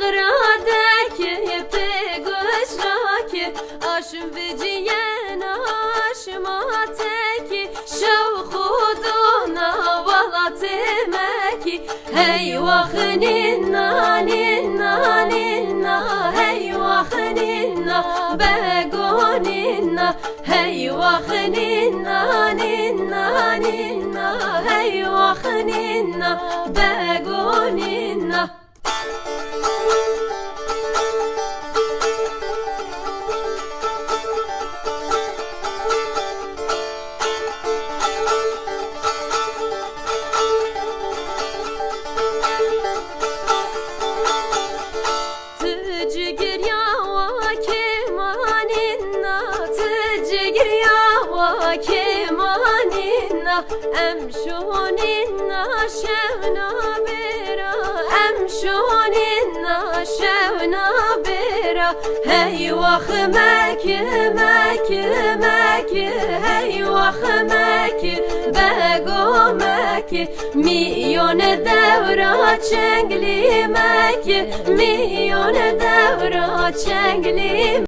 بغرادك بقشرك آشم بجيان آشماتك شو خودونا ولاتمك هي وخننا ننا ننا هي وخننا بقوننا هي وخننا ننا ننا هي وخننا بقوننا تجير يا وكماننا تجير يا وكماننا أمشوننا شونا برا أمشوننا شونا برا هي وخمك مك مك هي وخمك بقومك ميون دورة چنگلی مك ميون دورة چنگلی